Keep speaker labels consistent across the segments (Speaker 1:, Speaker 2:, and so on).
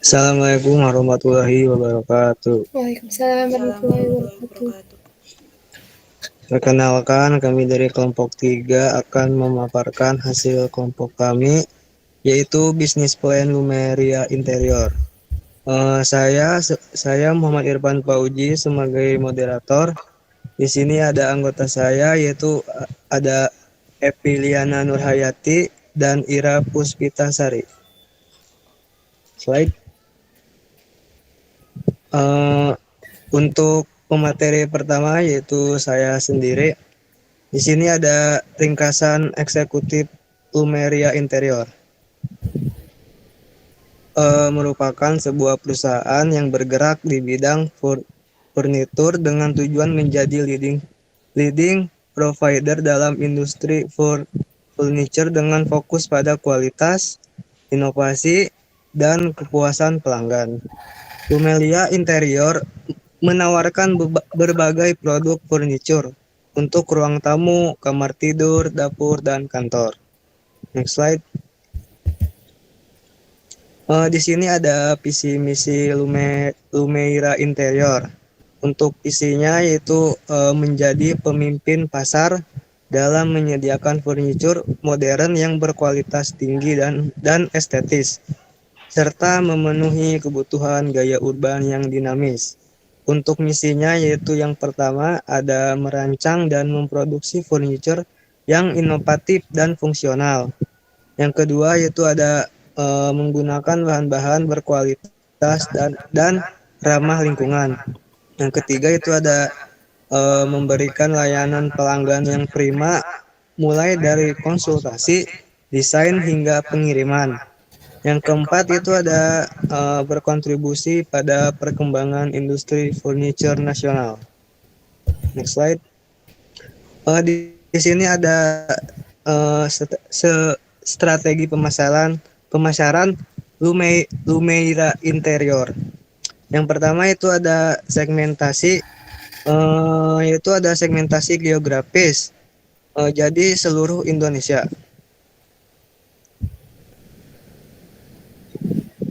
Speaker 1: Assalamualaikum warahmatullahi wabarakatuh.
Speaker 2: Waalaikumsalam warahmatullahi
Speaker 3: Assalamualaikum warahmatullahi
Speaker 2: wabarakatuh.
Speaker 3: wabarakatuh.
Speaker 1: Perkenalkan, kami dari kelompok 3 akan memaparkan hasil kelompok kami, yaitu bisnis plan Lumeria Interior. Saya Muhammad Irfan Pauji sebagai moderator. Di sini ada anggota saya, yaitu ada Epiliana Nurhayati dan Ira Puspitasari. Slide. Eh, untuk pemateri pertama yaitu saya sendiri. Di sini ada ringkasan eksekutif Lumeria Interior. Merupakan sebuah perusahaan yang bergerak di bidang furnitur dengan tujuan menjadi leading provider dalam industri furniture dengan fokus pada kualitas, inovasi, dan kepuasan pelanggan. Lumeria Interior menawarkan berbagai produk furniture untuk ruang tamu, kamar tidur, dapur, dan kantor. Next slide. Di sini ada visi misi Lumeira Interior. Untuk visinya yaitu menjadi pemimpin pasar dalam menyediakan furniture modern yang berkualitas tinggi dan estetis, serta memenuhi kebutuhan gaya urban yang dinamis. Untuk misinya yaitu yang pertama ada merancang dan memproduksi furniture yang inovatif dan fungsional. Yang kedua yaitu ada menggunakan bahan-bahan berkualitas dan ramah lingkungan. Yang ketiga itu ada memberikan layanan pelanggan yang prima mulai dari konsultasi, desain hingga pengiriman. Yang keempat itu ada berkontribusi pada perkembangan industri furniture nasional. Next slide. Di sini ada strategi pemasaran Lumeira Interior. Yang pertama itu ada segmentasi, yaitu ada segmentasi geografis. Jadi seluruh Indonesia.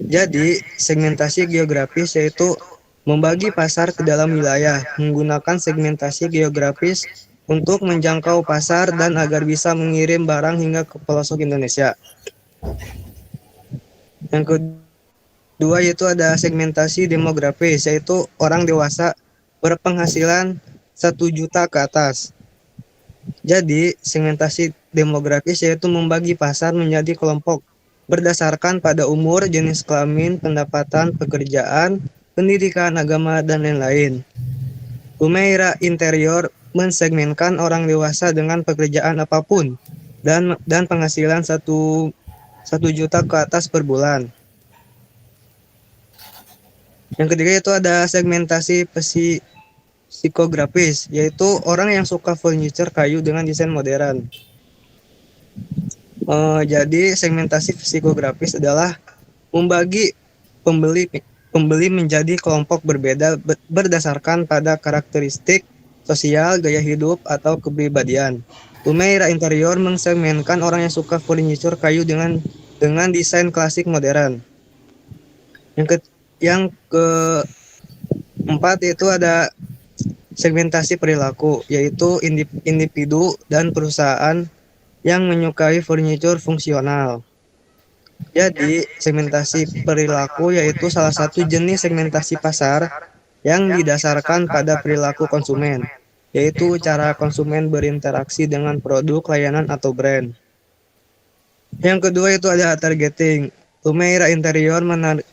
Speaker 1: Jadi, segmentasi geografis yaitu membagi pasar ke dalam wilayah, menggunakan segmentasi geografis untuk menjangkau pasar dan agar bisa mengirim barang hingga ke pelosok Indonesia. Yang kedua yaitu ada segmentasi demografis, yaitu orang dewasa berpenghasilan 1 juta ke atas. Jadi, segmentasi demografis yaitu membagi pasar menjadi kelompok berdasarkan pada umur, jenis kelamin, pendapatan, pekerjaan, pendidikan, agama, dan lain-lain. Lumeira Interior mensegmenkan orang dewasa dengan pekerjaan apapun dan penghasilan 1 juta ke atas per bulan. Yang ketiga itu ada segmentasi psikografis, yaitu orang yang suka furniture kayu dengan desain modern. Jadi segmentasi psikografis adalah membagi pembeli menjadi kelompok berbeda berdasarkan pada karakteristik sosial, gaya hidup, atau kepribadian. Lumeira Interior mensegmenkan orang yang suka furniture kayu dengan desain klasik modern. Yang keempat itu ada segmentasi perilaku, yaitu individu dan perusahaan yang menyukai furniture fungsional. Jadi, segmentasi perilaku yaitu salah satu jenis segmentasi pasar yang didasarkan pada perilaku konsumen, yaitu cara konsumen berinteraksi dengan produk, layanan, atau brand. Yang kedua itu ada targeting. Lumeira Interior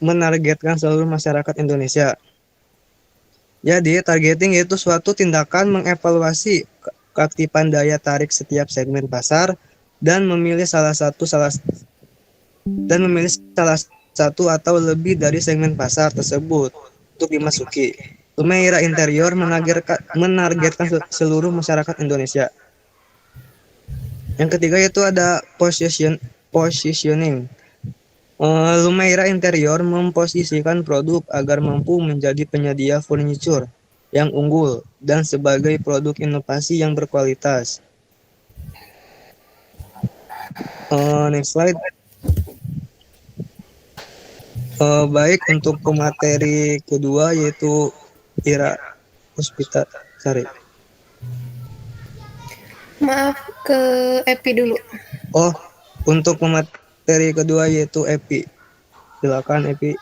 Speaker 1: menargetkan seluruh masyarakat Indonesia. Jadi, targeting yaitu suatu tindakan mengevaluasi keaktifan daya tarik setiap segmen pasar dan memilih salah satu atau lebih dari segmen pasar tersebut untuk dimasuki. Lumeira Interior menargetkan seluruh masyarakat Indonesia. Yang ketiga yaitu ada positioning. Lumeira Interior memposisikan produk agar mampu menjadi penyedia furniture yang unggul dan sebagai produk inovasi yang berkualitas. Next slide. Baik untuk pemateri kedua yaitu Ira Puspita Sari.
Speaker 2: Maaf, ke Epi dulu.
Speaker 1: Oh, untuk pemateri kedua yaitu Epi. Silakan Epi.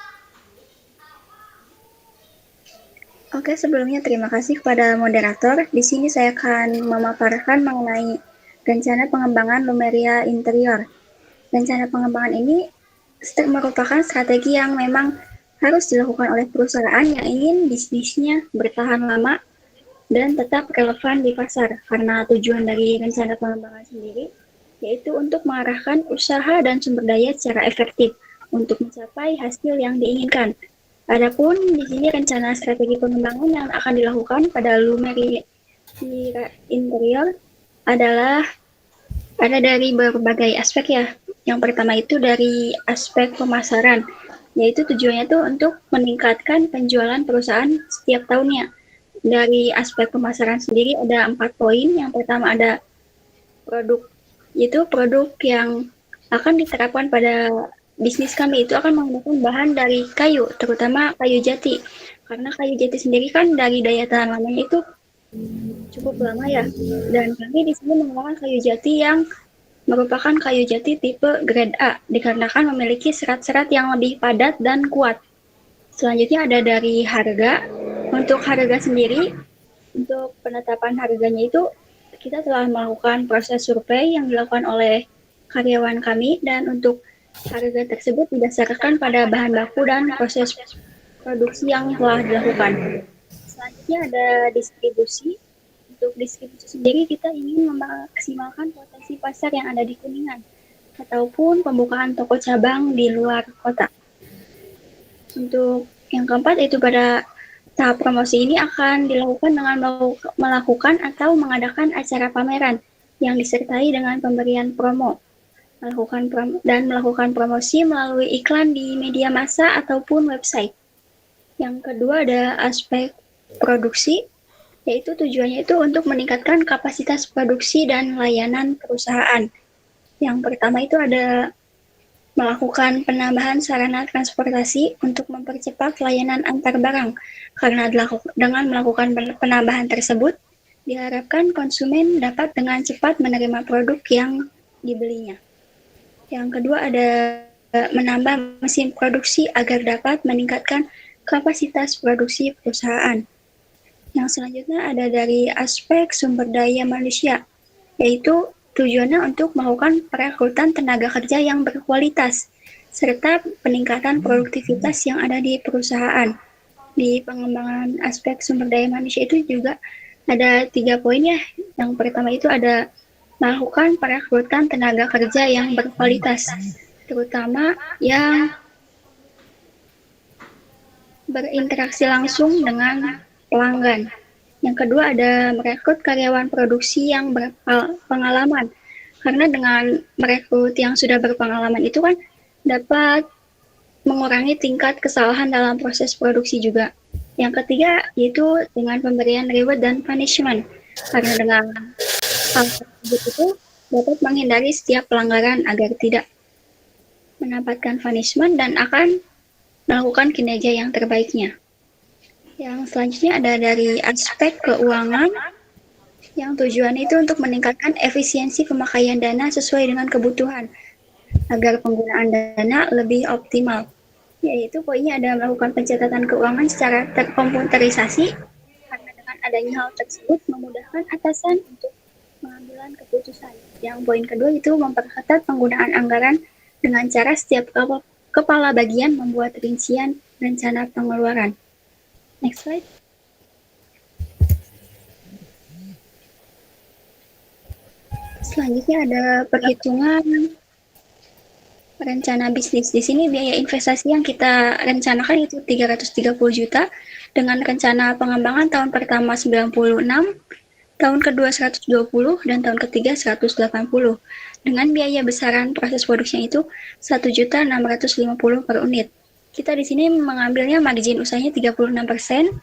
Speaker 3: Oke, sebelumnya terima kasih kepada moderator. Di sini saya akan memaparkan mengenai rencana pengembangan Lumeria Interior. Rencana pengembangan ini merupakan strategi yang memang harus dilakukan oleh perusahaan yang ingin bisnisnya bertahan lama dan tetap relevan di pasar. Karena tujuan dari rencana pengembangan sendiri yaitu untuk mengarahkan usaha dan sumber daya secara efektif untuk mencapai hasil yang diinginkan. Adapun di sini rencana strategi pengembangan yang akan dilakukan pada Lumeria Interior adalah ada dari berbagai aspek ya. Yang pertama itu dari aspek pemasaran, yaitu tujuannya itu untuk meningkatkan penjualan perusahaan setiap tahunnya. Dari aspek pemasaran sendiri ada 4 poin. Yang pertama ada produk, itu produk yang akan diterapkan pada bisnis kami itu akan menggunakan bahan dari kayu, terutama kayu jati. Karena kayu jati sendiri kan dari daya tahan lamanya itu cukup lama ya. Dan kami di sini menggunakan kayu jati yang merupakan kayu jati tipe grade A, dikarenakan memiliki serat-serat yang lebih padat dan kuat. Selanjutnya ada dari harga. Untuk harga sendiri, untuk penetapan harganya itu kita telah melakukan proses survei yang dilakukan oleh karyawan kami, dan untuk harga tersebut didasarkan pada bahan baku dan proses produksi yang telah dilakukan. Selanjutnya ada distribusi. Untuk distribusi sendiri kita ingin memaksimalkan potensi pasar yang ada di Kuningan ataupun pembukaan toko cabang di luar kota. Untuk yang keempat itu pada tahap promosi ini akan dilakukan dengan melakukan atau mengadakan acara pameran yang disertai dengan pemberian promo. Melakukan promosi melalui iklan di media massa ataupun website. Yang kedua ada aspek produksi, yaitu tujuannya itu untuk meningkatkan kapasitas produksi dan layanan perusahaan. Yang pertama itu ada melakukan penambahan sarana transportasi untuk mempercepat layanan antar barang. Karena dengan melakukan penambahan tersebut, diharapkan konsumen dapat dengan cepat menerima produk yang dibelinya. Yang kedua ada menambah mesin produksi agar dapat meningkatkan kapasitas produksi perusahaan. Yang selanjutnya ada dari aspek sumber daya manusia, yaitu tujuannya untuk melakukan perekrutan tenaga kerja yang berkualitas, serta peningkatan produktivitas yang ada di perusahaan. Di pengembangan aspek sumber daya manusia itu juga ada 3 poin ya. Yang pertama itu ada melakukan perekrutan tenaga kerja yang berkualitas, terutama yang berinteraksi langsung dengan pelanggan. Yang kedua ada merekrut karyawan produksi yang berpengalaman. Karena dengan merekrut yang sudah berpengalaman itu kan dapat mengurangi tingkat kesalahan dalam proses produksi juga. Yang ketiga yaitu dengan pemberian reward dan punishment. Karena dengan hal tersebut itu dapat menghindari setiap pelanggaran agar tidak mendapatkan punishment dan akan melakukan kinerja yang terbaiknya. Yang selanjutnya ada dari aspek keuangan, yang tujuan itu untuk meningkatkan efisiensi pemakaian dana sesuai dengan kebutuhan, agar penggunaan dana lebih optimal. Yaitu poinnya ada melakukan pencatatan keuangan secara terkomputerisasi, karena dengan adanya hal tersebut memudahkan atasan untuk pengambilan keputusan. Yang poin kedua itu memperketat penggunaan anggaran dengan cara setiap kepala bagian membuat rincian rencana pengeluaran. Next slide. Selanjutnya ada perhitungan rencana bisnis. Di sini biaya investasi yang kita rencanakan itu 330 juta dengan rencana pengembangan tahun pertama 96, tahun kedua 120, dan tahun ketiga 180. Dengan biaya besaran proses produksinya itu 1.650 per unit. Kita di sini mengambilnya margin usahanya 36%.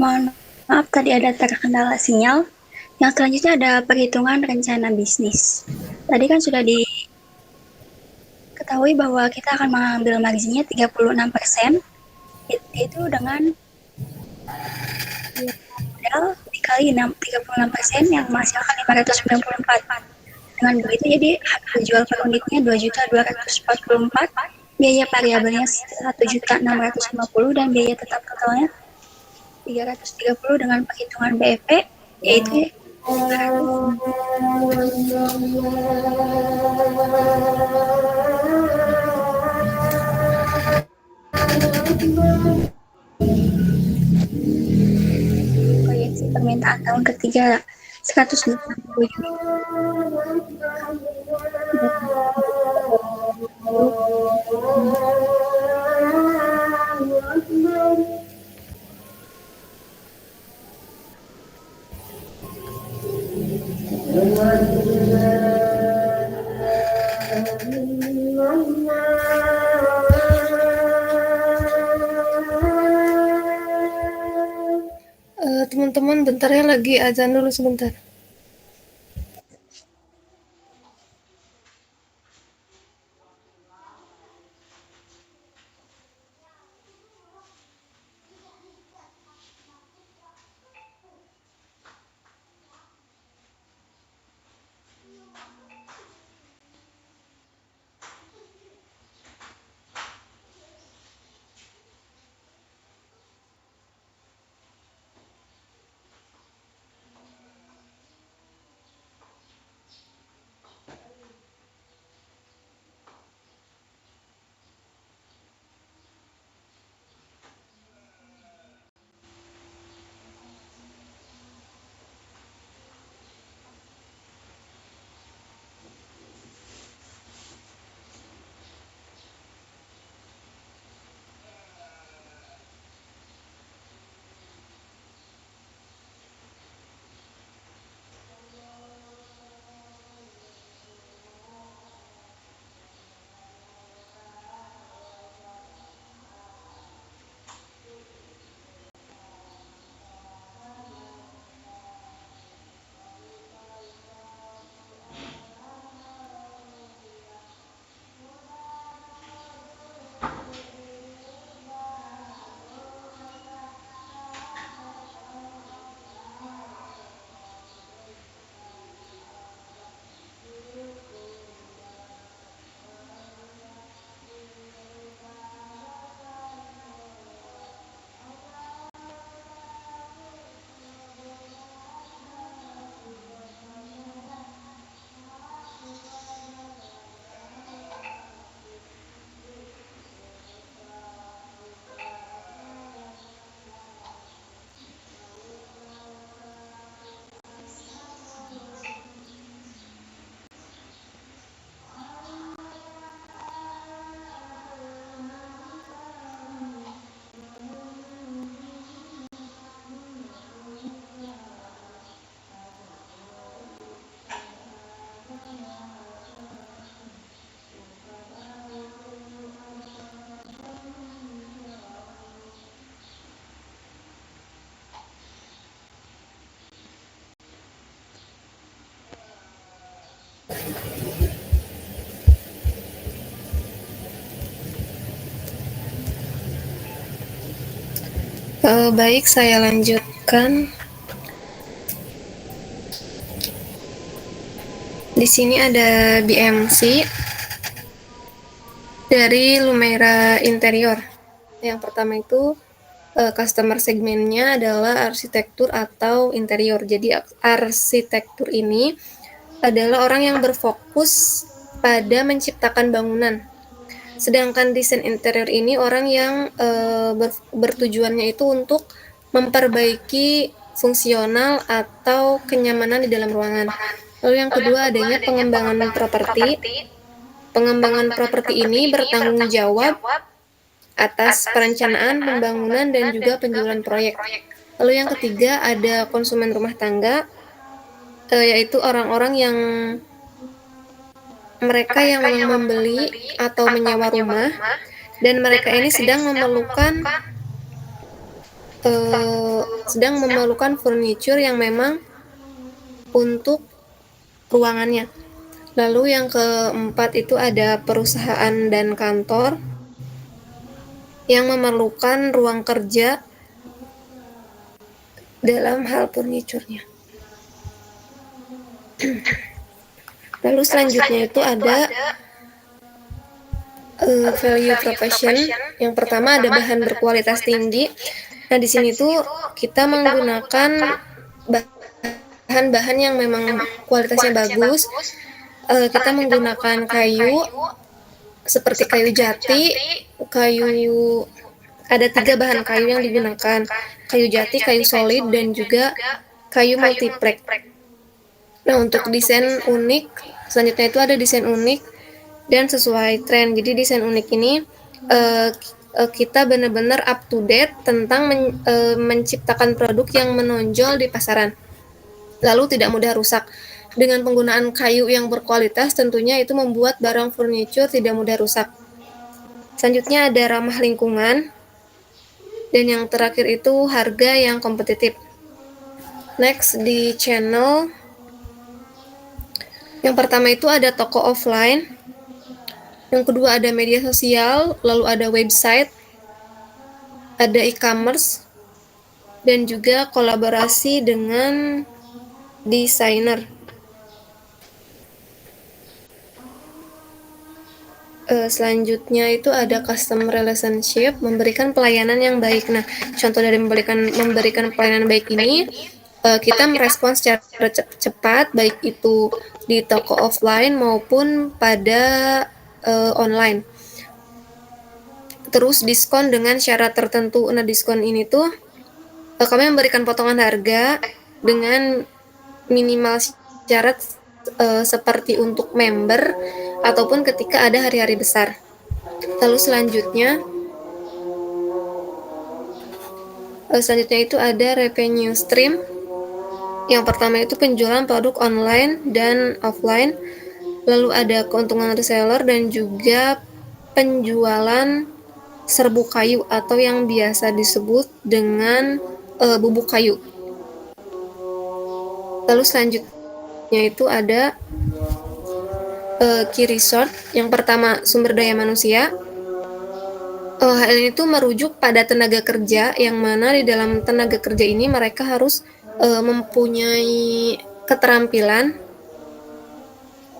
Speaker 3: Mohon maaf, tadi ada terkendala sinyal. Yang selanjutnya ada perhitungan rencana bisnis. Tadi kan sudah diketahui bahwa kita akan mengambil marginnya 36%, yaitu dengan modal dikali 36% yang menghasilkan 594. Dengan begitu jadi harga jual per unitnya 2.244, biaya variabelnya 1.650 dan biaya tetap totalnya 330 dengan perhitungan BEP yaitu proyeksi permintaan tahun ketiga 180 unit.
Speaker 2: Teman-teman, bentar ya, lagi azan dulu sebentar. Baik, saya lanjutkan. Di sini ada BMC dari Lumera Interior. Yang pertama itu customer segmennya adalah arsitektur atau interior. Jadi arsitektur ini adalah orang yang berfokus pada menciptakan bangunan. Sedangkan desain interior ini orang yang bertujuannya itu untuk memperbaiki fungsional atau kenyamanan di dalam ruangan. Lalu yang kedua adanya pengembangan properti. Pengembangan properti ini bertanggung jawab atas perencanaan, pembangunan, dan juga penjualan proyek. Lalu yang ketiga ada konsumen rumah tangga, yaitu orang-orang yang mereka yang membeli atau menyewa rumah, dan mereka ini sedang memerlukan furniture yang memang untuk ruangannya. Lalu yang keempat itu ada perusahaan dan kantor yang memerlukan ruang kerja dalam hal furniture-nya. Lalu selanjutnya itu ada value profession. Yang pertama ada bahan berkualitas tinggi. Nah, di sini tuh kita menggunakan bahan-bahan yang memang kualitasnya bagus. Kita menggunakan kayu seperti kayu jati, ada 3 bahan kayu yang digunakan, kayu jati, kayu solid, dan juga kayu multiplek. Nah, untuk desain unik, selanjutnya itu ada desain unik dan sesuai tren. Jadi desain unik ini kita benar-benar up to date tentang menciptakan produk yang menonjol di pasaran, lalu tidak mudah rusak. Dengan penggunaan kayu yang berkualitas, tentunya itu membuat barang furniture tidak mudah rusak. Selanjutnya ada ramah lingkungan, dan yang terakhir itu harga yang kompetitif. Next di channel, yang pertama itu ada toko offline, yang kedua ada media sosial, lalu ada website, ada e-commerce, dan juga kolaborasi dengan desainer. Selanjutnya itu ada customer relationship, memberikan pelayanan yang baik. Nah, contoh dari memberikan pelayanan baik ini, kita merespons secara cepat, baik itu di toko offline maupun pada online. Terus diskon dengan syarat tertentu. Nah, diskon ini tuh kami memberikan potongan harga dengan minimal syarat seperti untuk member ataupun ketika ada hari-hari besar. Lalu selanjutnya itu ada revenue stream. Yang pertama itu penjualan produk online dan offline. Lalu ada keuntungan reseller dan juga penjualan serbuk kayu atau yang biasa disebut dengan bubuk kayu. Lalu selanjutnya itu ada key resort. Yang pertama sumber daya manusia. Hal ini tuh merujuk pada tenaga kerja, yang mana di dalam tenaga kerja ini mereka harus mempunyai keterampilan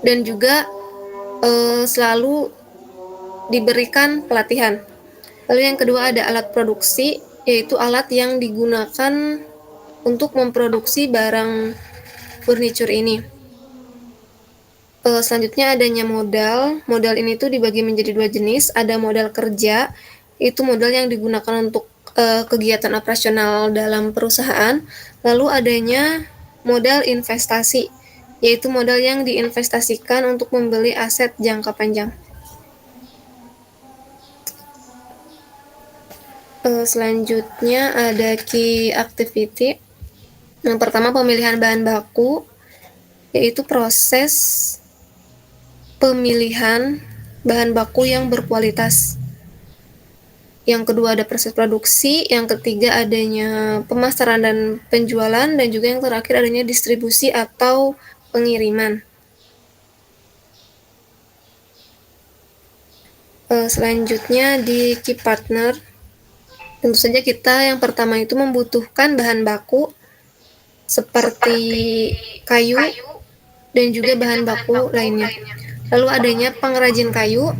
Speaker 2: dan juga selalu diberikan pelatihan. Lalu yang kedua ada alat produksi, yaitu alat yang digunakan untuk memproduksi barang furniture ini. Selanjutnya adanya modal. Modal ini tuh dibagi menjadi 2 jenis. Ada modal kerja, itu modal yang digunakan untuk kegiatan operasional dalam perusahaan. Lalu adanya modal investasi, yaitu modal yang diinvestasikan untuk membeli aset jangka panjang. Selanjutnya ada key activity. Yang pertama pemilihan bahan baku, yaitu proses pemilihan bahan baku yang berkualitas. Yang kedua ada proses produksi, yang ketiga adanya pemasaran dan penjualan, dan juga yang terakhir adanya distribusi atau pengiriman. Selanjutnya di key partner, tentu saja kita yang pertama itu membutuhkan bahan baku seperti kayu dan juga bahan baku lainnya. Lalu adanya pengrajin kayu.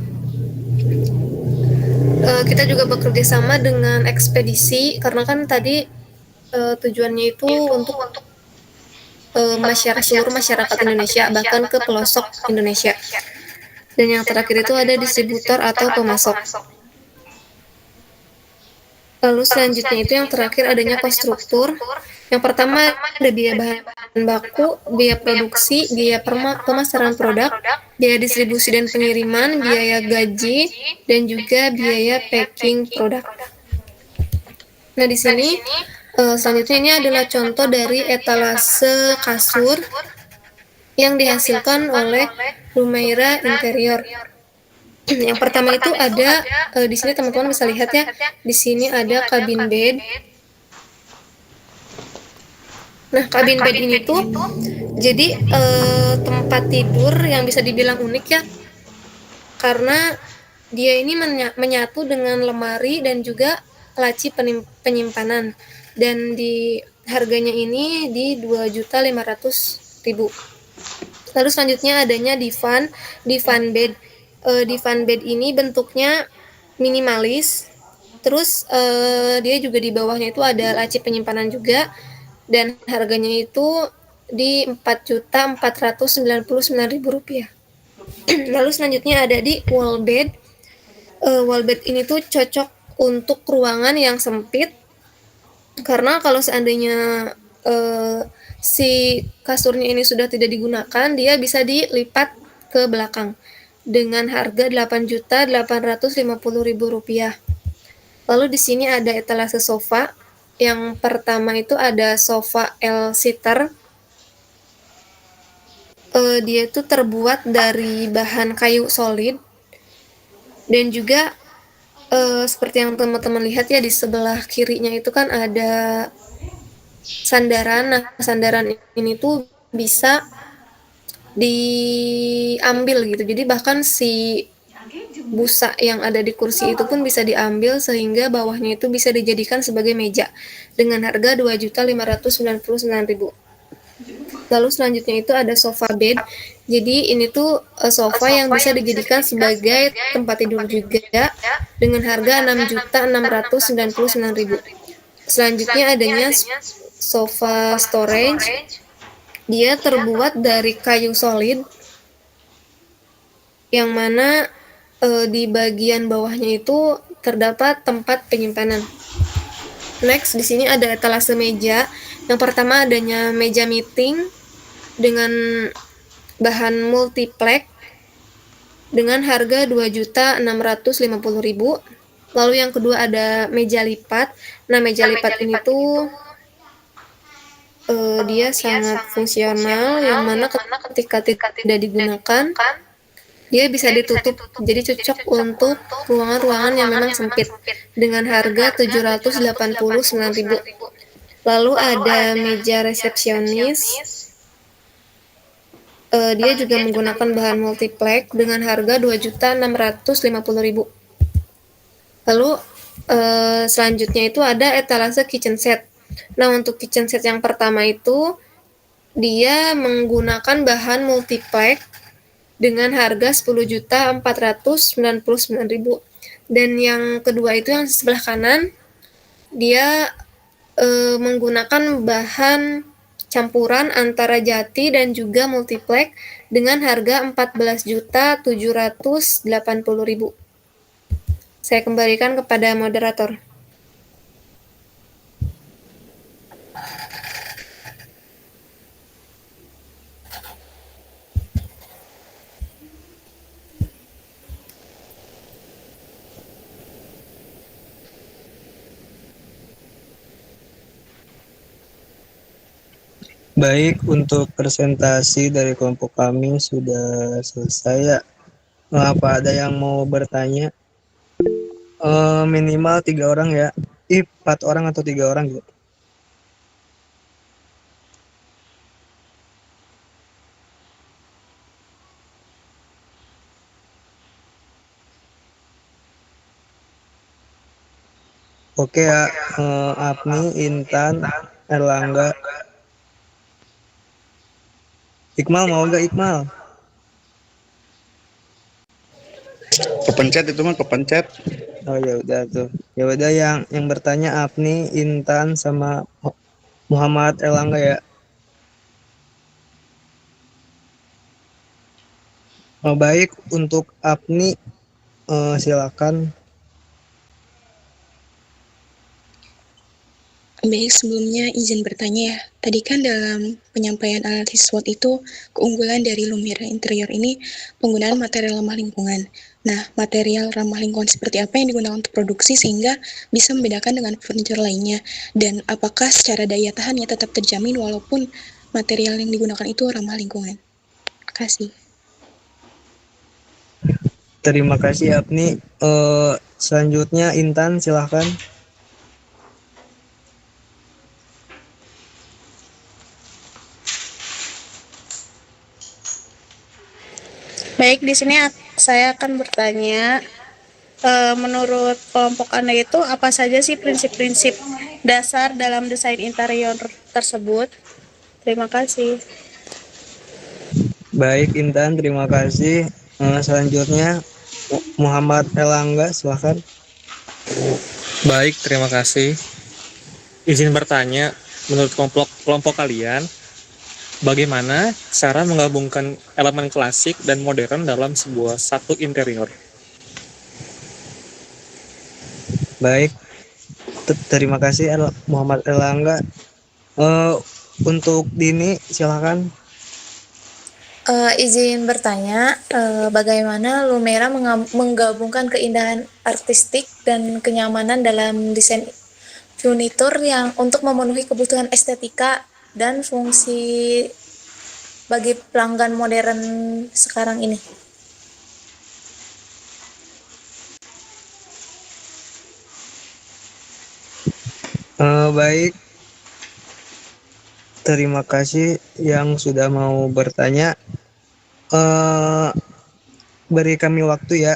Speaker 2: Kita juga bekerja sama dengan ekspedisi, karena kan tadi tujuannya itu untuk seluruh masyarakat Indonesia, bahkan ke pelosok Indonesia. Dan yang terakhir itu ada distributor atau pemasok. Lalu selanjutnya itu yang terakhir adanya cost struktur. Yang pertama ada biaya bahan baku, biaya produksi, biaya pemasaran produk, biaya distribusi dan pengiriman, biaya gaji, dan juga biaya packing produk. Nah, di sini selanjutnya ini adalah contoh dari etalase kasur yang dihasilkan oleh Lumeira Interior. Yang pertama itu ada di sini teman-teman bisa lihat ya, di sini ada cabin bed. Nah, cabin bed ini tuh jadi tempat tidur yang bisa dibilang unik ya, karena dia ini menyatu dengan lemari dan juga laci penyimpanan, dan di harganya ini di 2.500.000. Lalu selanjutnya adanya divan bed. Divan bed ini bentuknya minimalis, terus dia juga di bawahnya itu ada laci penyimpanan juga, dan harganya itu di Rp4.499.000. Lalu selanjutnya ada di wall bed. Wall bed ini tuh cocok untuk ruangan yang sempit, karena kalau seandainya si kasurnya ini sudah tidak digunakan, dia bisa dilipat ke belakang dengan harga Rp8.850.000. Lalu di sini ada etalase sofa. Yang pertama itu ada sofa L-seater. Dia itu terbuat dari bahan kayu solid, dan juga seperti yang teman-teman lihat ya, di sebelah kirinya itu kan ada sandaran. Nah, sandaran ini tuh bisa diambil gitu. Jadi bahkan si busa yang ada di kursi itu pun bisa diambil, sehingga bawahnya itu bisa dijadikan sebagai meja dengan harga Rp2.599.000. Lalu selanjutnya itu ada sofa bed. Jadi ini tuh sofa yang bisa dijadikan sebagai tempat tidur juga dengan harga Rp6.699.000. Selanjutnya adanya sofa storage. Dia terbuat dari kayu solid, yang mana di bagian bawahnya itu terdapat tempat penyimpanan. Next, di sini ada etalase meja. Yang pertama adanya meja meeting dengan bahan multiplex dengan harga Rp2.650.000. Lalu yang kedua ada meja lipat. Nah, meja lipat ini tuh dia sangat fungsional, yang mana ketika tidak digunakan dia bisa ditutup, jadi cocok untuk ruangan-ruangan yang memang sempit dengan harga Rp789.000. Lalu ada meja resepsionis. Dia juga menggunakan bahan multiplex dengan harga Rp2.650.000. Lalu selanjutnya itu ada etalase kitchen set. Nah, untuk kitchen set yang pertama itu dia menggunakan bahan multiplex dengan harga Rp10.499.000. Dan yang kedua itu yang di sebelah kanan, dia menggunakan bahan campuran antara jati dan juga multiplex dengan harga Rp14.780.000. Saya kembalikan kepada moderator.
Speaker 1: Baik, untuk presentasi dari kelompok kami sudah selesai ya. Apa ada yang mau bertanya? Minimal 3 orang ya. 4 orang atau 3 orang gitu. Oke ya, Apni, Intan, Erlangga, Iqmal mau gak Iqmal?
Speaker 4: Kepencet itu mah kepencet.
Speaker 1: Oh ya udah tuh. Ya udah, yang bertanya Apni, Intan sama Muhammad Erlangga ya. Baik, untuk Apni silakan.
Speaker 4: Baik, sebelumnya izin bertanya ya. Tadi kan dalam penyampaian analisis SWOT itu keunggulan dari Lumira Interior ini penggunaan material ramah lingkungan. Nah, material ramah lingkungan seperti apa yang digunakan untuk produksi sehingga bisa membedakan dengan furniture lainnya? Dan apakah secara daya tahannya tetap terjamin walaupun material yang digunakan itu ramah lingkungan? Terima kasih.
Speaker 1: Terima kasih Apni. Selanjutnya Intan silahkan.
Speaker 5: Baik, di sini saya akan bertanya, menurut kelompok Anda itu apa saja sih prinsip-prinsip dasar dalam desain interior tersebut? Terima kasih.
Speaker 1: Baik Intan, terima kasih. Selanjutnya Muhammad Elangga, silahkan.
Speaker 6: Baik, terima kasih. Izin bertanya, menurut kelompok kalian, bagaimana cara menggabungkan elemen klasik dan modern dalam sebuah satu interior?
Speaker 1: Baik, terima kasih Muhammad Elangga. Untuk Dini, silahkan.
Speaker 2: Izin bertanya, bagaimana Lumera menggabungkan keindahan artistik dan kenyamanan dalam desain furnitur yang untuk memenuhi kebutuhan estetika dan fungsi bagi pelanggan modern sekarang ini.
Speaker 1: Baik, terima kasih yang sudah mau bertanya. Beri kami waktu ya.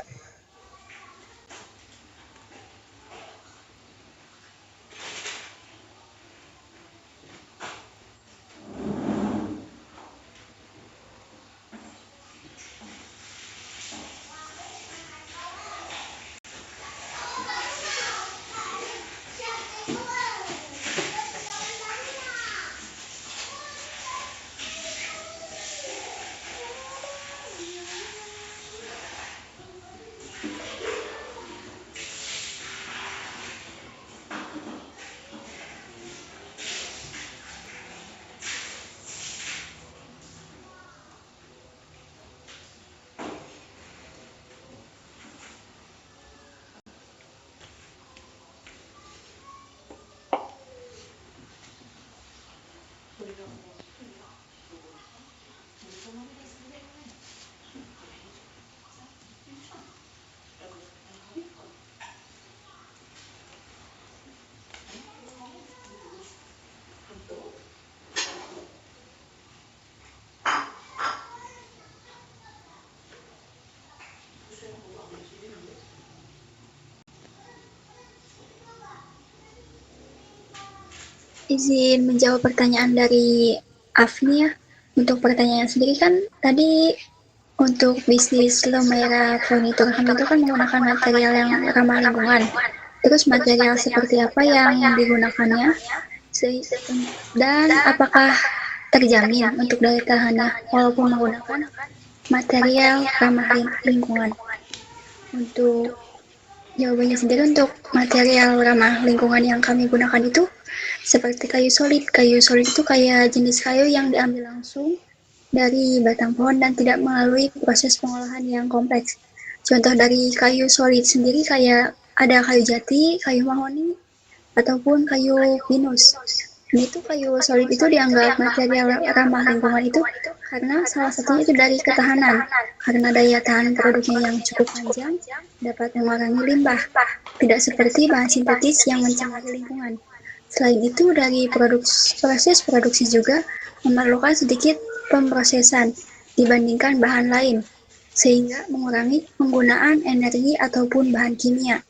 Speaker 3: Izin menjawab pertanyaan dari Afni ya. Untuk pertanyaan sendiri kan tadi untuk bisnis Lumera Furniture kami itu kan menggunakan material yang ramah lingkungan. Terus material seperti apa yang digunakannya? Dan apakah terjamin untuk daya tahannya walaupun menggunakan material ramah lingkungan? Untuk jawabannya sendiri, untuk material ramah lingkungan yang kami gunakan itu seperti kayu solid. Kayu solid itu kayak jenis kayu yang diambil langsung dari batang pohon dan tidak melalui proses pengolahan yang kompleks. Contoh dari kayu solid sendiri kayak ada kayu jati, kayu mahoni, ataupun kayu pinus. Ini tuh kayu solid itu dianggap material ramah lingkungan itu karena salah satunya itu dari ketahanan. Karena daya tahan produknya yang cukup panjang, dapat mengurangi limbah. Tidak seperti bahan sintetis yang mencemari lingkungan. Selain itu, dari proses produksi juga memerlukan sedikit pemrosesan dibandingkan bahan lain, sehingga mengurangi penggunaan energi ataupun bahan kimia.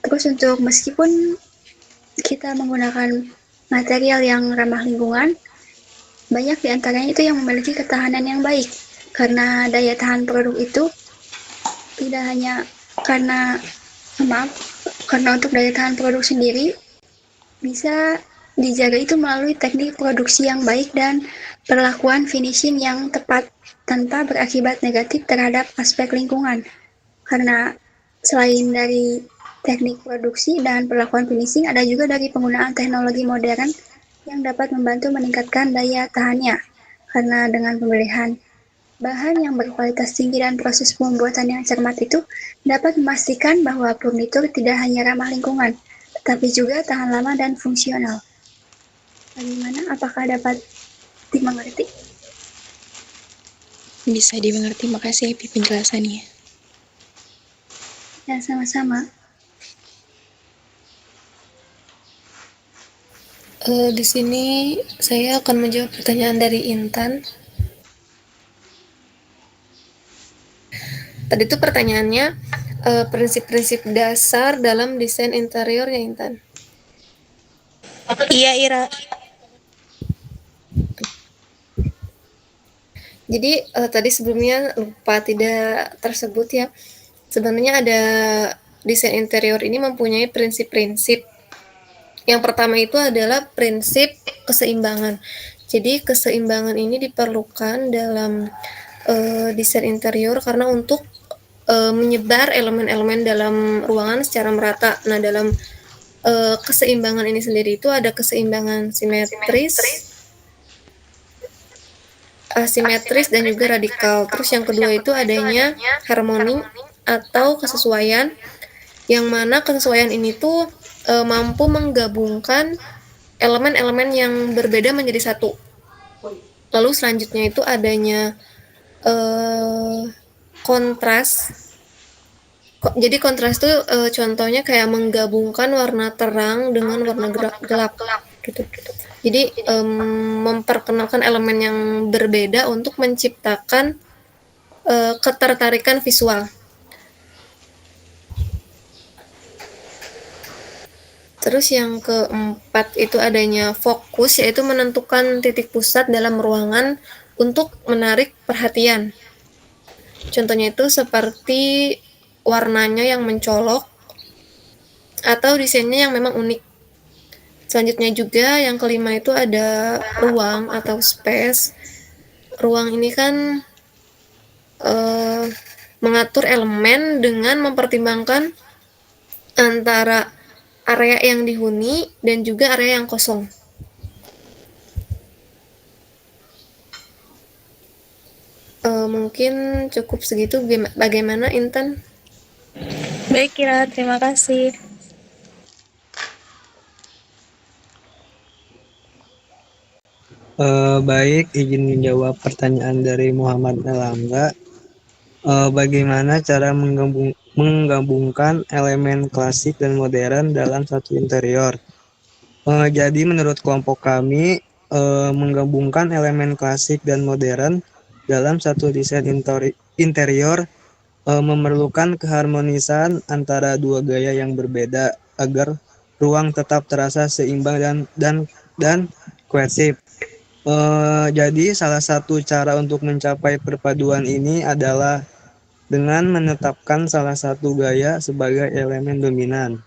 Speaker 3: Terus untuk meskipun kita menggunakan material yang ramah lingkungan, banyak diantaranya itu yang memiliki ketahanan yang baik, karena daya tahan produk itu tidak hanya karena untuk daya tahan produk sendiri bisa dijaga itu melalui teknik produksi yang baik dan perlakuan finishing yang tepat tanpa berakibat negatif terhadap aspek lingkungan. Karena selain dari teknik produksi, dan perlakuan finishing, ada juga dari penggunaan teknologi modern yang dapat membantu meningkatkan daya tahannya. Karena dengan pemilihan bahan yang berkualitas tinggi dan proses pembuatan yang cermat itu dapat memastikan bahwa furnitur tidak hanya ramah lingkungan, tetapi juga tahan lama dan fungsional. Bagaimana? Apakah dapat dimengerti?
Speaker 4: Bisa dimengerti, makasih Epi penjelasannya.
Speaker 3: Ya, sama-sama.
Speaker 2: Di sini saya akan menjawab pertanyaan dari Intan. Tadi itu pertanyaannya prinsip-prinsip dasar dalam desain interior ya Intan.
Speaker 5: Iya, Ira.
Speaker 2: Jadi tadi sebelumnya lupa tidak tersebut ya. Sebenarnya ada desain interior ini mempunyai prinsip-prinsip. Yang pertama itu adalah prinsip keseimbangan. Jadi keseimbangan ini diperlukan dalam desain interior karena untuk menyebar elemen-elemen dalam ruangan secara merata. Nah, dalam keseimbangan ini sendiri itu ada keseimbangan simetris, asimetris, dan juga radikal. Terus yang kedua itu adanya harmoni atau kesesuaian, yang mana kesesuaian ini tuh mampu menggabungkan elemen-elemen yang berbeda menjadi satu. Lalu selanjutnya itu adanya kontras. Jadi kontras itu contohnya kayak menggabungkan warna terang dengan warna gelap gitu. Jadi memperkenalkan elemen yang berbeda untuk menciptakan ketertarikan visual. Terus yang keempat itu adanya fokus, yaitu menentukan titik pusat dalam ruangan untuk menarik perhatian. Contohnya itu seperti warnanya yang mencolok atau desainnya yang memang unik. Selanjutnya juga yang kelima itu ada ruang atau space. Ruang ini kan mengatur elemen dengan mempertimbangkan antara area yang dihuni dan juga area yang kosong. Mungkin cukup segitu. Bagaimana Intan?
Speaker 5: Baik, Ira. Terima kasih.
Speaker 1: Baik, izin menjawab pertanyaan dari Muhammad Elangga. Bagaimana cara menggabungkan elemen klasik dan modern dalam satu interior? Jadi menurut kelompok kami, menggabungkan elemen klasik dan modern dalam satu desain interior memerlukan keharmonisan antara dua gaya yang berbeda agar ruang tetap terasa seimbang dan kohesif. Jadi salah satu cara untuk mencapai perpaduan ini adalah dengan menetapkan salah satu gaya sebagai elemen dominan,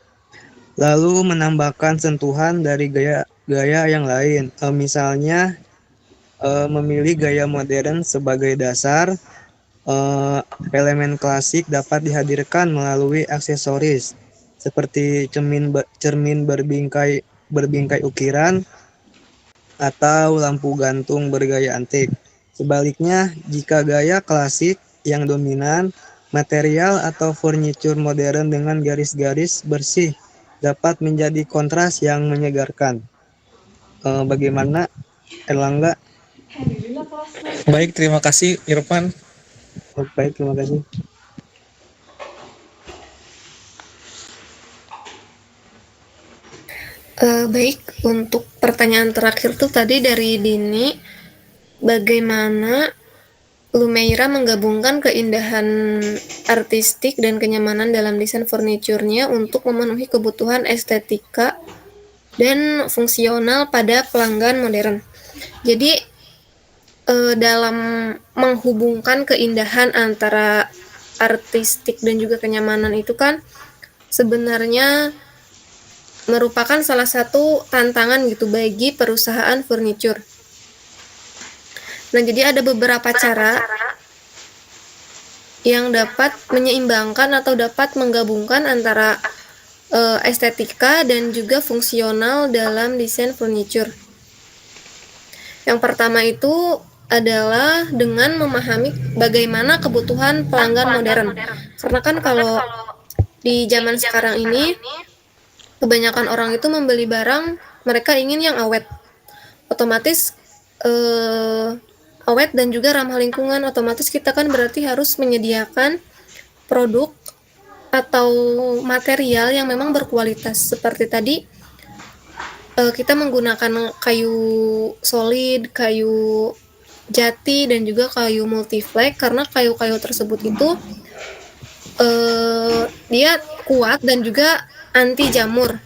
Speaker 1: lalu menambahkan sentuhan dari gaya yang lain. Misalnya memilih gaya modern sebagai dasar. Elemen klasik dapat dihadirkan melalui aksesoris seperti cermin berbingkai ukiran atau lampu gantung bergaya antik. Sebaliknya, jika gaya klasik yang dominan, material atau furnitur modern dengan garis-garis bersih dapat menjadi kontras yang menyegarkan. Bagaimana, Erlangga?
Speaker 6: Baik, terima kasih Irfan.
Speaker 1: Baik, terima kasih.
Speaker 2: Baik, untuk pertanyaan terakhir tuh tadi dari Dini, bagaimana Lumeira menggabungkan keindahan artistik dan kenyamanan dalam desain furniturnya untuk memenuhi kebutuhan estetika dan fungsional pada pelanggan modern. Jadi dalam menghubungkan keindahan antara artistik dan juga kenyamanan itu kan sebenarnya merupakan salah satu tantangan gitu bagi perusahaan furniture. Nah, jadi ada beberapa cara yang dapat menyeimbangkan atau dapat menggabungkan antara estetika dan juga fungsional dalam desain furniture. Yang pertama itu adalah dengan memahami bagaimana kebutuhan pelanggan modern. Karena kan kalau di zaman sekarang ini kebanyakan orang itu membeli barang mereka ingin yang awet. Otomatis awet dan juga ramah lingkungan, otomatis kita kan berarti harus menyediakan produk atau material yang memang berkualitas. Seperti tadi kita menggunakan kayu solid, kayu jati, dan juga kayu multiflake karena kayu-kayu tersebut itu dia kuat dan juga anti jamur.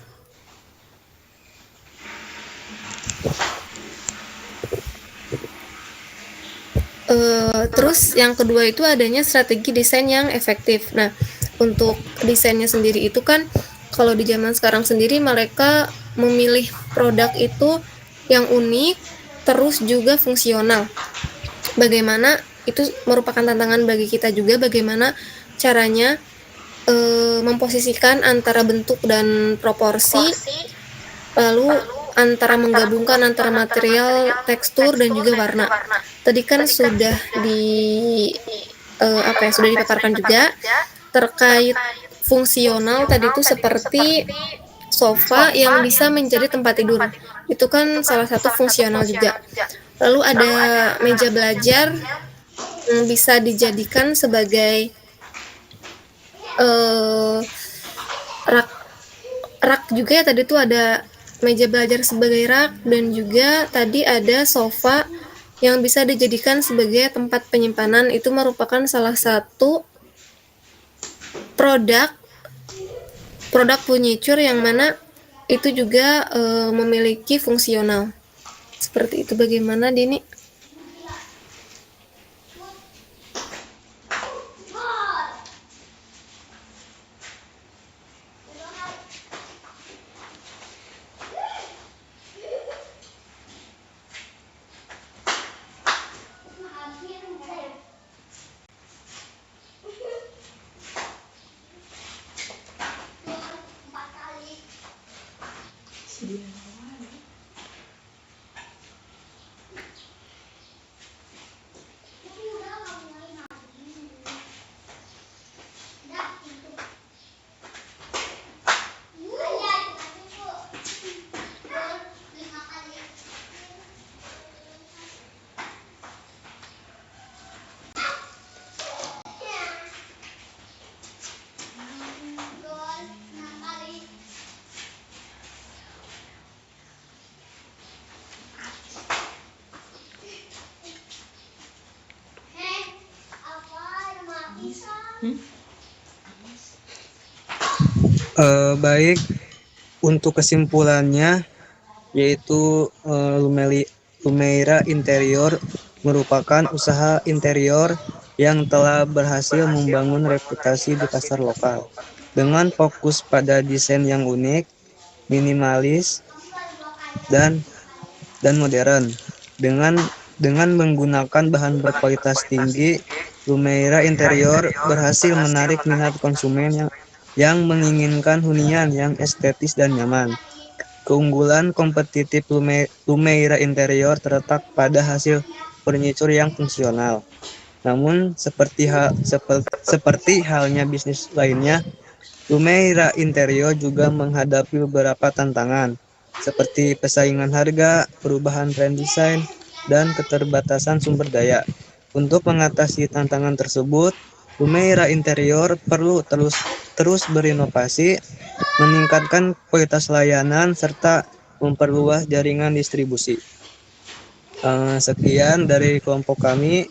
Speaker 2: Terus yang kedua itu adanya strategi desain yang efektif. Nah, untuk desainnya sendiri itu kan kalau di zaman sekarang sendiri mereka memilih produk itu yang unik, terus juga fungsional. Bagaimana itu merupakan tantangan bagi kita juga, bagaimana caranya memposisikan antara bentuk dan proporsi, lalu antara menggabungkan antara material, tekstur, dan juga warna. Tadi kan sudah sudah dipaparkan juga terkait fungsional tadi itu seperti sofa yang bisa menjadi tempat tidur. Itu kan salah satu fungsional juga. Lalu ada meja belajar yang bisa dijadikan sebagai rak juga ya, tadi tuh ada meja belajar sebagai rak, dan juga tadi ada sofa yang bisa dijadikan sebagai tempat penyimpanan. Itu merupakan salah satu produk furniture yang mana itu juga memiliki fungsional. Seperti itu. Bagaimana, Dini?
Speaker 1: Baik, untuk kesimpulannya yaitu Lumeira Interior merupakan usaha interior yang telah berhasil membangun reputasi di pasar lokal dengan fokus pada desain yang unik, minimalis, dan modern. Dengan menggunakan bahan berkualitas tinggi, Lumeira Interior berhasil menarik minat konsumen yang menginginkan hunian yang estetis dan nyaman. Keunggulan kompetitif Lumeira Interior terletak pada hasil furniture yang fungsional. Namun seperti halnya bisnis lainnya, Lumeira Interior juga menghadapi beberapa tantangan seperti persaingan harga, perubahan tren desain, dan keterbatasan sumber daya. Untuk mengatasi tantangan tersebut, Lumeira Interior perlu terus berinovasi, meningkatkan kualitas layanan, serta memperluas jaringan distribusi. Sekian dari kelompok kami.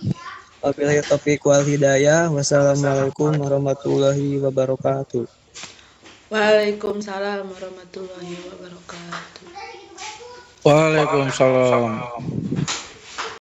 Speaker 1: Wabillahi taufiq wal hidayah. Wassalamualaikum warahmatullahi wabarakatuh.
Speaker 7: Waalaikumsalam warahmatullahi wabarakatuh.
Speaker 6: Waalaikumsalam.